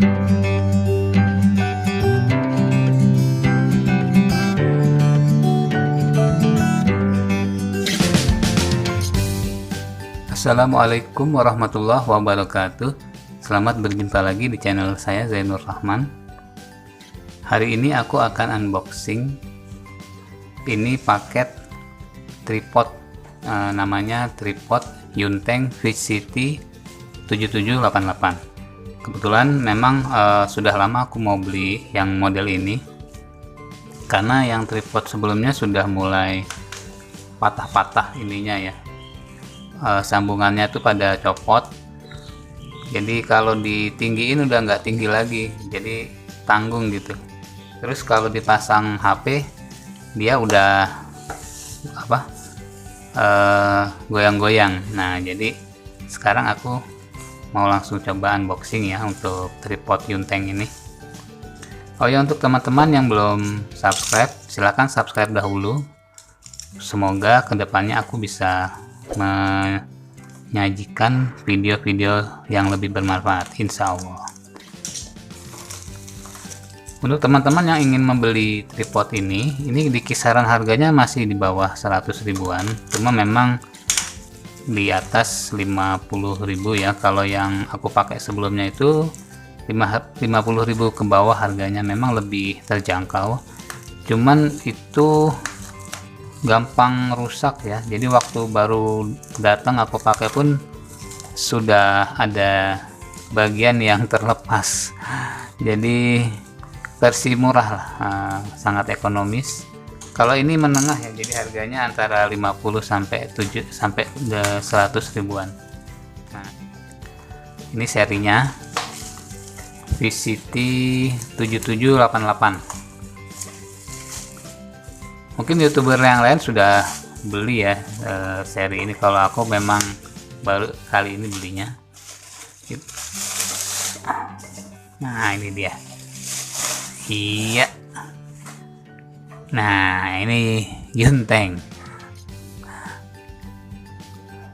Assalamualaikum warahmatullahi wabarakatuh. Selamat berjumpa lagi di channel saya, Zainur Rahman. Hari ini aku akan unboxing ini paket tripod, namanya tripod Yunteng VCT 7788. Kebetulan memang sudah lama aku mau beli yang model ini, karena yang tripod sebelumnya sudah mulai patah-patah ininya ya, sambungannya tuh pada copot, jadi kalau ditinggiin udah nggak tinggi lagi, jadi tanggung gitu. Terus kalau dipasang HP dia udah goyang-goyang. Nah, jadi sekarang aku mau langsung coba unboxing ya untuk tripod Yunteng ini. Oh ya, untuk teman-teman yang belum subscribe, silahkan subscribe dahulu. Semoga kedepannya aku bisa menyajikan video-video yang lebih bermanfaat, insya Allah. Untuk teman-teman yang ingin membeli tripod ini di kisaran harganya masih di bawah 100 ribuan, cuma memang di atas 50.000 ya. Kalau yang aku pakai sebelumnya itu 50.000 ke bawah harganya, memang lebih terjangkau, cuman itu gampang rusak ya. Jadi waktu baru datang aku pakai pun sudah ada bagian yang terlepas. Jadi versi murah lah, sangat ekonomis. Kalau ini menengah ya, jadi harganya antara 50 sampai 100 ribuan. Nah, ini serinya VCT 7788. Mungkin youtuber yang lain sudah beli ya seri ini, kalau aku memang baru kali ini belinya. Nah, ini dia. Iya. Nah, ini Yunteng.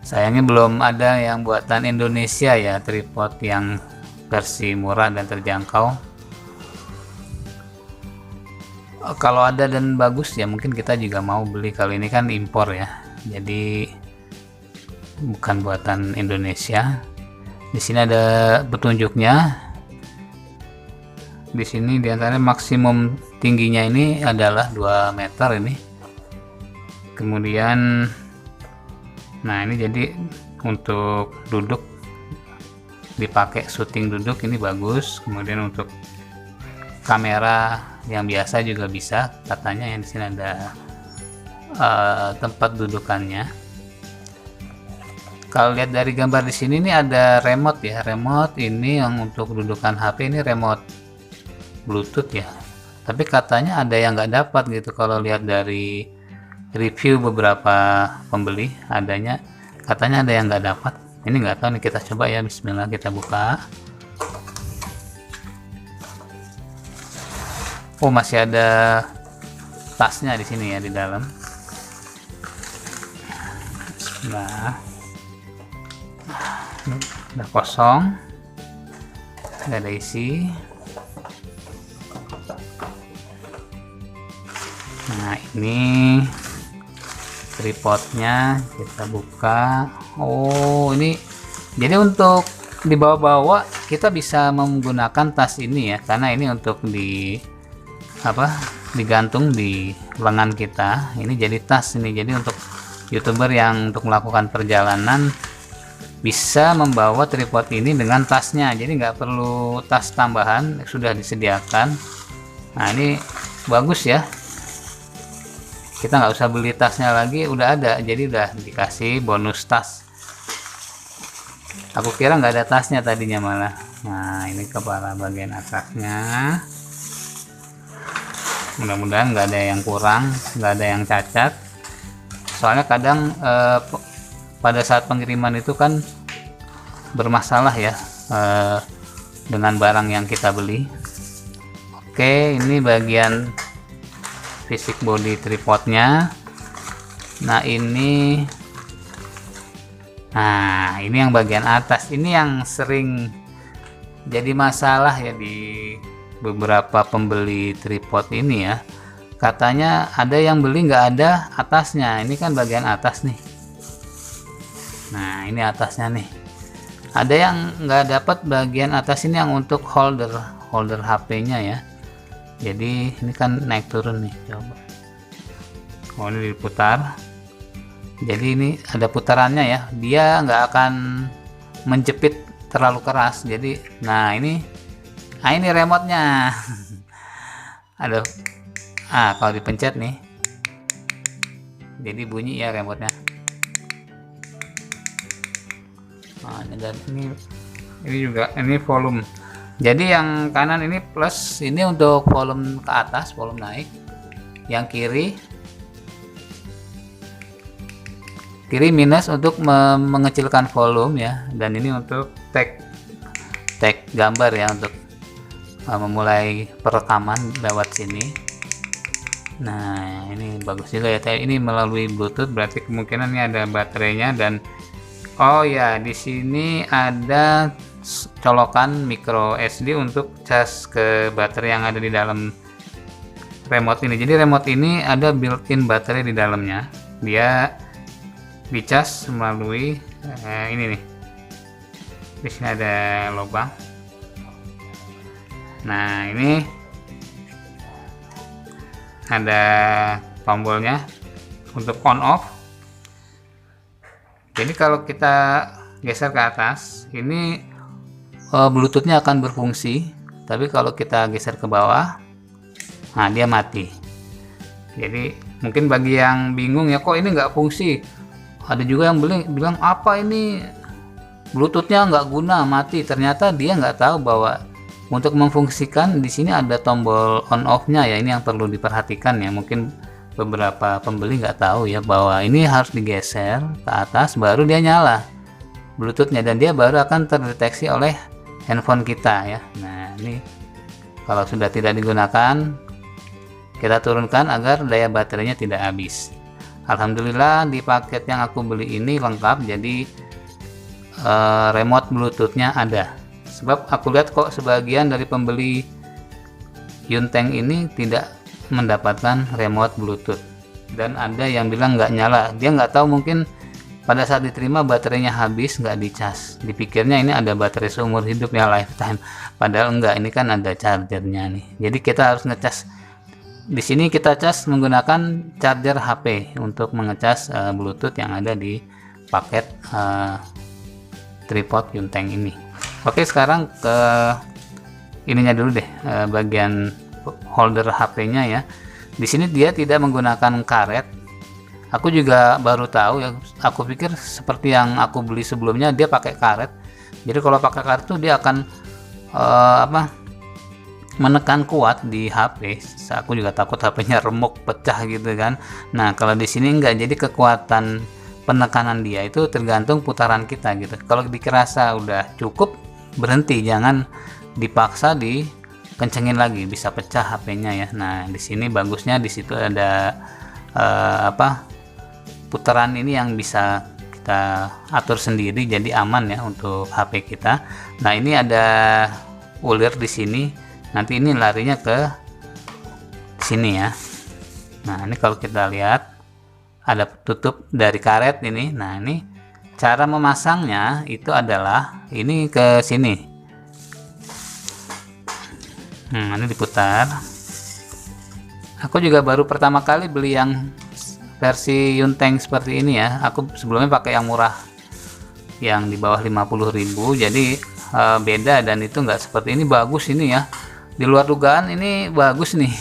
Sayangnya belum ada yang buatan Indonesia ya, tripod yang versi murah dan terjangkau. Kalau ada dan bagus ya mungkin kita juga mau beli. Kalau ini kan impor ya, jadi bukan buatan Indonesia. Di sini ada petunjuknya. Di sini diantaranya maksimum tingginya ini adalah 2 meter ini. Kemudian, nah ini jadi untuk duduk, dipakai syuting duduk ini bagus. Kemudian untuk kamera yang biasa juga bisa, katanya yang di sini ada tempat dudukannya. Kalau lihat dari gambar di sini ini ada remote ya, remote ini yang untuk dudukan HP, ini remote Bluetooth ya. Tapi katanya ada yang nggak dapat gitu. Kalau lihat dari review beberapa pembeli, katanya ada yang nggak dapat. Ini nggak tahu nih, kita coba ya. Bismillah, kita buka. Oh, masih ada tasnya di sini ya, di dalam. Nah, udah kosong, nggak ada isi. Nah, ini tripodnya, kita buka. Oh, ini jadi untuk dibawa-bawa kita bisa menggunakan tas ini ya, karena ini untuk digantung di lengan kita. Ini jadi tas ini, jadi untuk youtuber yang untuk melakukan perjalanan bisa membawa tripod ini dengan tasnya, jadi nggak perlu tas tambahan, sudah disediakan. Nah, ini bagus ya, kita nggak usah beli tasnya lagi, udah ada, jadi udah dikasih bonus tas. Aku kira nggak ada tasnya tadinya malah. Nah, ini kepala bagian atasnya. Mudah-mudahan nggak ada yang kurang, nggak ada yang cacat. Soalnya kadang pada saat pengiriman itu kan bermasalah ya dengan barang yang kita beli. Oke, ini bagian fisik body tripodnya. Nah, ini yang bagian atas ini yang sering jadi masalah ya di beberapa pembeli tripod ini ya. Katanya ada yang beli nggak ada atasnya. Ini kan bagian atas nih. Nah, ini atasnya nih. Ada yang nggak dapat bagian atas ini yang untuk holder HP-nya ya. Jadi ini kan naik turun nih, coba. Oh, ini diputar. Jadi ini ada putarannya ya. Dia nggak akan menjepit terlalu keras. Jadi, nah ini remote-nya. Aduh. Kalau dipencet nih. Jadi bunyi ya remote-nya. Dan ini juga ini volume. Jadi yang kanan ini plus, ini untuk volume ke atas, volume naik. Yang kiri minus untuk mengecilkan volume ya. Dan ini untuk tag gambar ya, untuk memulai perekaman lewat sini. Nah, ini bagus juga ya. Ini melalui Bluetooth, berarti kemungkinan ini ada baterainya. Dan oh ya, di sini ada colokan micro SD untuk cas ke baterai yang ada di dalam remote ini. Jadi remote ini ada built-in baterai di dalamnya. Dia dicas melalui ini nih. Di sini ada lubang. Nah, ini ada tombolnya untuk on off. Jadi kalau kita geser ke atas, ini Bluetooth-nya akan berfungsi. Tapi kalau kita geser ke bawah, nah dia mati. Jadi mungkin bagi yang bingung ya, kok ini nggak fungsi. Ada juga yang bilang apa ini Bluetooth-nya nggak guna, mati. Ternyata dia nggak tahu bahwa untuk memfungsikan di sini ada tombol on off-nya ya. Ini yang perlu diperhatikan ya. Mungkin beberapa pembeli nggak tahu ya bahwa ini harus digeser ke atas baru dia nyala Bluetooth-nya, dan dia baru akan terdeteksi oleh handphone kita ya. Nah, ini kalau sudah tidak digunakan, kita turunkan agar daya baterainya tidak habis. Alhamdulillah di paket yang aku beli ini lengkap, jadi remote Bluetooth-nya ada. Sebab aku lihat kok sebagian dari pembeli Yunteng ini tidak mendapatkan remote Bluetooth, dan ada yang bilang nggak nyala. Dia nggak tahu, mungkin pada saat diterima baterainya habis, nggak dicas. Dipikirnya ini ada baterai seumur hidup ya, lifetime. Padahal enggak, ini kan ada chargernya nih. Jadi kita harus ngecas. Di sini kita cas menggunakan charger HP untuk mengecas Bluetooth yang ada di paket tripod Yunteng ini. Oke, sekarang ke ininya dulu deh, bagian holder HP-nya ya. Di sini dia tidak menggunakan karet. Aku juga baru tahu ya. Aku pikir seperti yang aku beli sebelumnya, dia pakai karet. Jadi kalau pakai karet tuh dia akan menekan kuat di HP. Aku juga takut HP-nya remuk, pecah gitu kan. Nah, kalau di sini enggak. Jadi kekuatan penekanan dia itu tergantung putaran kita gitu. Kalau dirasa udah cukup, berhenti, jangan dipaksa kencengin lagi, bisa pecah HP-nya ya. Nah, di sini bagusnya di situ ada putaran ini yang bisa kita atur sendiri, jadi aman ya untuk HP kita. Nah, ini ada ulir di sini. Nanti ini larinya ke sini ya. Nah, ini kalau kita lihat ada tutup dari karet ini. Nah, ini cara memasangnya itu adalah ini ke sini. Ini diputar. Aku juga baru pertama kali beli yang versi Yunteng seperti ini ya. Aku sebelumnya pakai yang murah, yang di bawah 50.000. Jadi beda, dan itu nggak seperti ini. Bagus ini ya, di luar dugaan ini bagus nih.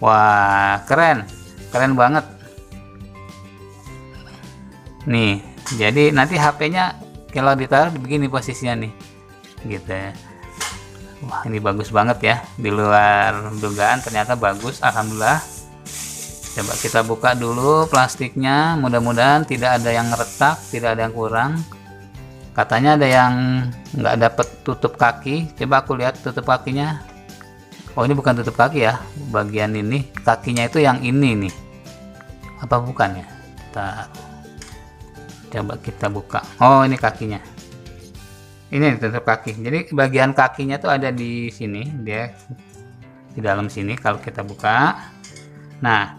Wah, keren banget nih. Jadi nanti HP-nya kalau ditaruh begini posisinya nih gitu ya. Wah, ini bagus banget ya, di luar dugaan ternyata bagus. Alhamdulillah. Coba kita buka dulu plastiknya, mudah-mudahan tidak ada yang retak, tidak ada yang kurang. Katanya ada yang nggak dapet tutup kaki. Coba aku lihat tutup kakinya. Oh, ini bukan tutup kaki ya, bagian ini kakinya itu yang ini nih, apa bukan ya? Coba kita buka. Oh, ini kakinya. Ini tutup kaki. Jadi bagian kakinya tuh ada di sini, dia di dalam sini kalau kita buka. Nah,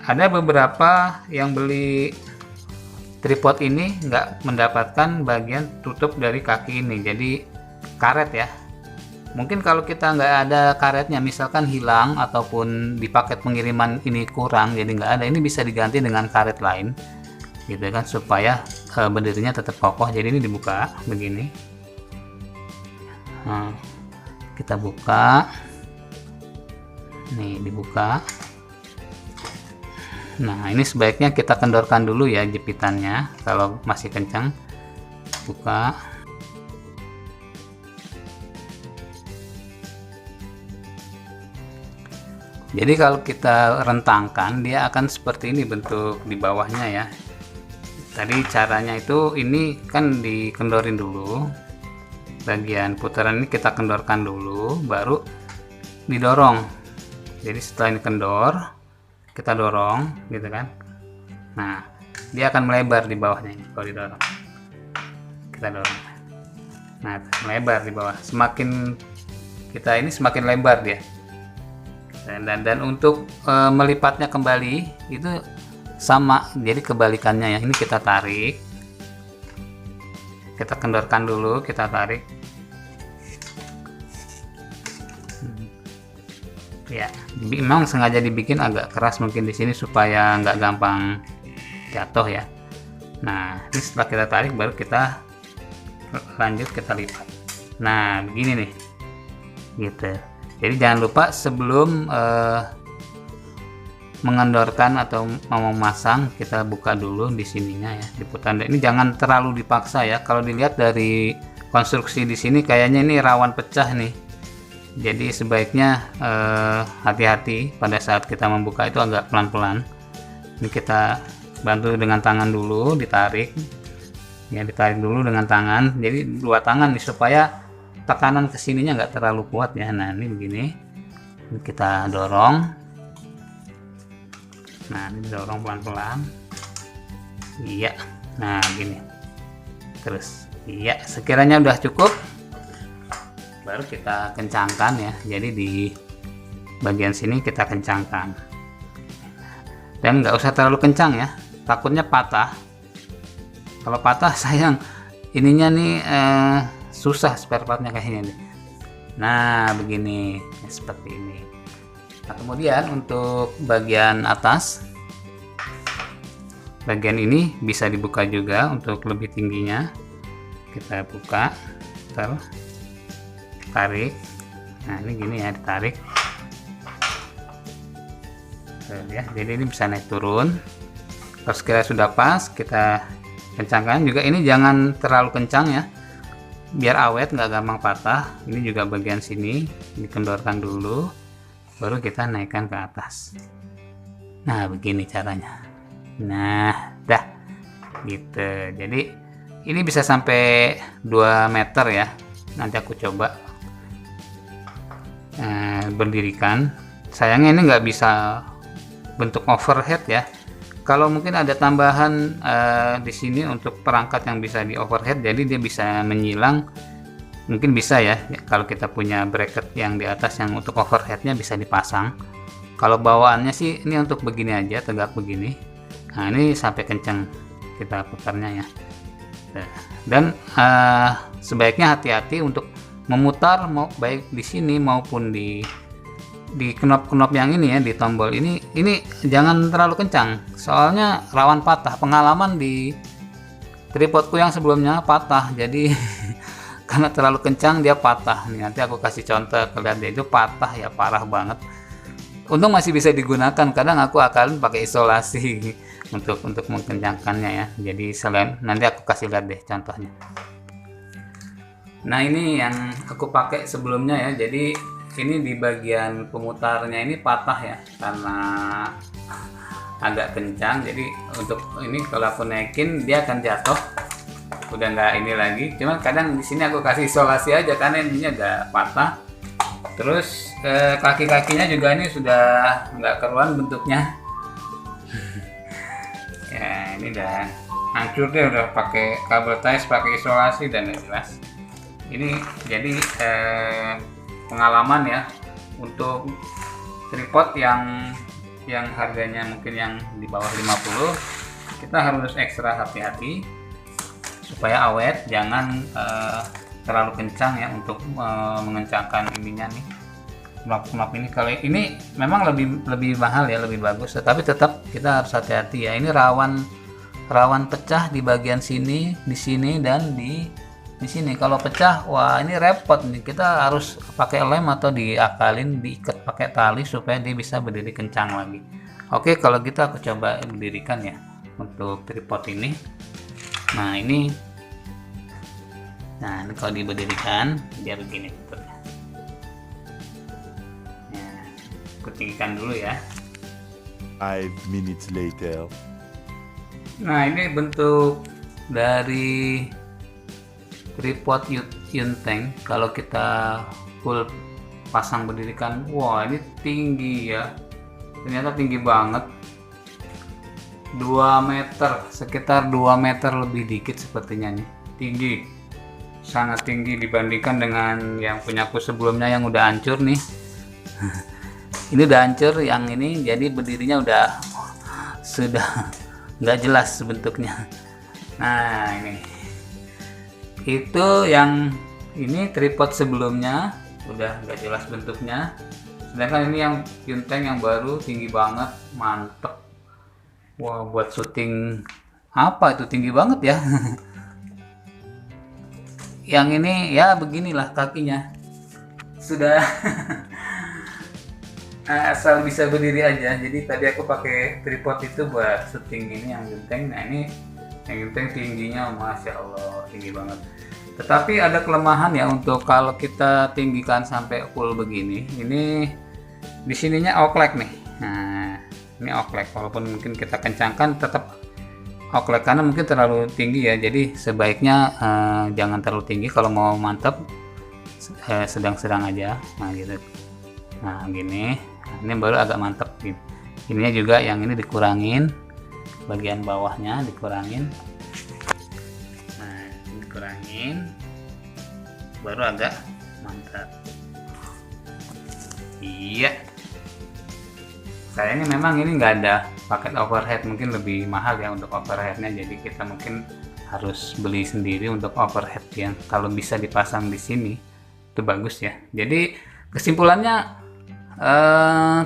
ada beberapa yang beli tripod ini nggak mendapatkan bagian tutup dari kaki ini, jadi karet ya. Mungkin kalau kita nggak ada karetnya, misalkan hilang ataupun di paket pengiriman ini kurang, jadi nggak ada, ini bisa diganti dengan karet lain gitu kan, supaya berdirinya tetap kokoh. Jadi ini dibuka begini. Nah, kita buka, nih dibuka. Nah, ini sebaiknya kita kendorkan dulu ya jepitannya kalau masih kencang. Buka. Jadi kalau kita rentangkan, dia akan seperti ini bentuk di bawahnya ya. Tadi caranya itu, ini kan dikendorin dulu, bagian putaran ini kita kendorkan dulu, baru didorong. Jadi setelah ini kendor, kita dorong gitu kan. Nah, dia akan melebar di bawahnya ini kalau didorong. Kita dorong. Nah, melebar di bawah. Semakin kita ini semakin lebar dia. Dan untuk melipatnya kembali itu sama, jadi kebalikannya ya. Ini kita tarik, kita kendorkan dulu, kita tarik ya. Memang sengaja dibikin agak keras mungkin di sini supaya nggak gampang jatuh ya. Nah, ini setelah kita tarik baru kita lanjut kita lipat. Nah, begini nih gitu. Jadi jangan lupa sebelum mengendorkan atau mau memasang, kita buka dulu di sininya ya, di putaran. Ini jangan terlalu dipaksa ya. Kalau dilihat dari konstruksi di sini kayaknya ini rawan pecah nih. Jadi sebaiknya hati-hati pada saat kita membuka, itu agak pelan-pelan. Ini kita bantu dengan tangan dulu, ditarik. Ya, ditarik dulu dengan tangan. Jadi dua tangan nih supaya tekanan kesininya nggak terlalu kuat ya. Nah, ini begini. Ini kita dorong. Nah, ini dorong pelan-pelan. Iya. Nah, gini. Terus, iya, sekiranya udah cukup, baru kita kencangkan ya. Jadi di bagian sini kita kencangkan. Dan nggak usah terlalu kencang ya, takutnya patah. Kalau patah sayang, ininya nih susah spare partnya kayaknya nih. Nah, begini, ya, seperti ini. Nah, kemudian untuk bagian atas, bagian ini bisa dibuka juga untuk lebih tingginya. Kita buka, tarik. Nah, ini gini ya, ditarik. Ya, jadi ini bisa naik turun. Kalau sekiranya sudah pas, kita kencangkan juga. Ini jangan terlalu kencang ya, biar awet, nggak gampang patah. Ini juga bagian sini dikendorkan dulu, baru kita naikkan ke atas. Nah, begini caranya. Nah, dah gitu. Jadi ini bisa sampai 2 meter ya. Nanti aku coba berdirikan. Sayangnya ini nggak bisa bentuk overhead ya. Kalau mungkin ada tambahan di sini untuk perangkat yang bisa di overhead, jadi dia bisa menyilang. Mungkin bisa ya, kalau kita punya bracket yang di atas yang untuk overheadnya bisa dipasang. Kalau bawaannya sih ini untuk begini aja, tegak begini. Nah, ini sampai kencang kita putarnya ya. Dan sebaiknya hati-hati untuk memutar, mau baik di sini maupun di knop-knop yang ini ya, di tombol ini jangan terlalu kencang, soalnya rawan patah. Pengalaman di tripodku yang sebelumnya patah, jadi karena terlalu kencang dia patah. Nih, nanti aku kasih contoh, kalian dia itu patah ya, parah banget. Untung masih bisa digunakan. Kadang aku akalin pakai isolasi untuk mengencangkannya ya. Jadi selain, nanti aku kasih lihat deh contohnya. Nah, ini yang aku pakai sebelumnya ya. Jadi ini di bagian pemutarnya ini patah ya, karena agak kencang. Jadi untuk ini kalau aku naikin dia akan jatuh. Udah nggak ini lagi. Cuman kadang di sini aku kasih isolasi aja karena ininya udah patah. Terus kaki-kakinya juga ini sudah nggak keruan bentuknya. Ya, ini udah hancur deh, udah pakai kabel ties, pakai isolasi dan nggak jelas. Ini jadi pengalaman ya untuk tripod yang harganya mungkin yang di bawah 50, kita harus ekstra hati-hati supaya awet, jangan terlalu kencang ya untuk mengencangkan ininya nih, knop ini. Kalau ini memang lebih mahal ya, lebih bagus, tetapi tetap kita harus hati-hati ya. Ini rawan pecah di bagian sini, di sini, dan di sini. Kalau pecah, wah ini repot nih, kita harus pakai lem atau diakalin, diikat pakai tali supaya dia bisa berdiri kencang lagi. Oke, kalau gitu aku coba berdirikan ya untuk tripod ini. Nah ini kalau diberdirikan dia begini bentuknya. Nah, aku tinggikan dulu ya. 5 minutes later. Nah ini bentuk dari tripod Yunteng. Kalau kita full pasang berdirikan, wah ini tinggi ya, ternyata tinggi banget, 2 meter, sekitar 2 meter lebih dikit sepertinya nih. Tinggi, sangat tinggi dibandingkan dengan yang punyaku sebelumnya yang udah hancur nih. Ini udah hancur yang ini, jadi berdirinya sudah nggak jelas bentuknya. Nah ini itu yang ini tripod sebelumnya udah nggak jelas bentuknya, sedangkan ini yang Yunteng yang baru tinggi banget, mantep. Wah, buat syuting apa itu tinggi banget ya. Yang ini ya beginilah kakinya, sudah asal bisa berdiri aja. Jadi tadi aku pakai tripod itu buat syuting ini yang Yunteng. Nah ini yang Yunteng tingginya masya Allah tinggi banget, tetapi ada kelemahan ya untuk kalau kita tinggikan sampai full begini. Ini di sininya oklek nih. Nah ini oklek, walaupun mungkin kita kencangkan tetap oklek karena mungkin terlalu tinggi ya. Jadi sebaiknya jangan terlalu tinggi, kalau mau mantap sedang-sedang aja. Nah gitu. Nah gini, ini baru agak mantap gitu. Ininya juga yang ini dikurangin, bagian bawahnya dikurangin. Nah dikurangin baru agak mantap. Iya, sayangnya memang ini nggak ada paket overhead, mungkin lebih mahal ya untuk overheadnya, jadi kita mungkin harus beli sendiri untuk overhead yang kalau bisa dipasang di sini itu bagus ya. Jadi kesimpulannya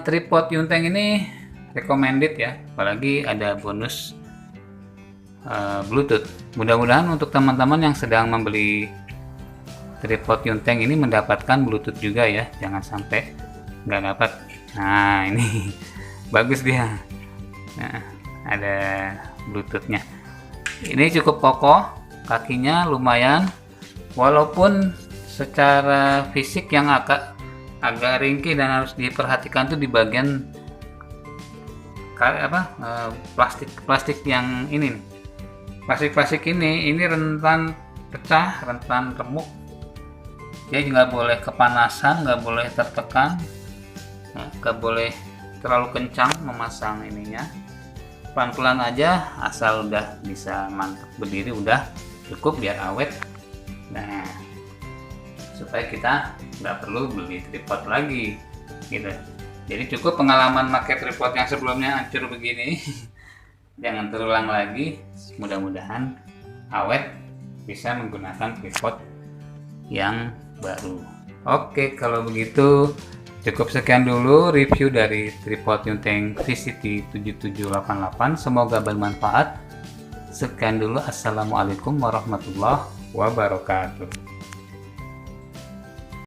tripod Yunteng ini recommended ya, apalagi ada bonus Bluetooth. Mudah-mudahan untuk teman-teman yang sedang membeli tripod Yunteng ini mendapatkan Bluetooth juga ya, jangan sampai nggak dapat. Nah ini bagus dia. Nah, ada Bluetoothnya. Ini cukup kokoh, kakinya lumayan, walaupun secara fisik yang agak ringkih dan harus diperhatikan tuh di bagian plastik yang ini nih. Plastik ini rentan pecah, rentan remuk. Dia nggak boleh kepanasan, nggak boleh tertekan, nggak boleh terlalu kencang memasang ininya. Pelan-pelan aja, asal udah bisa mantap berdiri udah cukup biar awet. Nah, supaya kita nggak perlu beli tripod lagi gitu. Jadi cukup pengalaman pakai tripod yang sebelumnya hancur begini. Jangan terulang lagi. Mudah-mudahan awet, bisa menggunakan tripod yang baru. Oke, kalau begitu cukup sekian dulu review dari tripod Yunteng VCT 7788. Semoga bermanfaat. Sekian dulu. Assalamualaikum warahmatullahi wabarakatuh.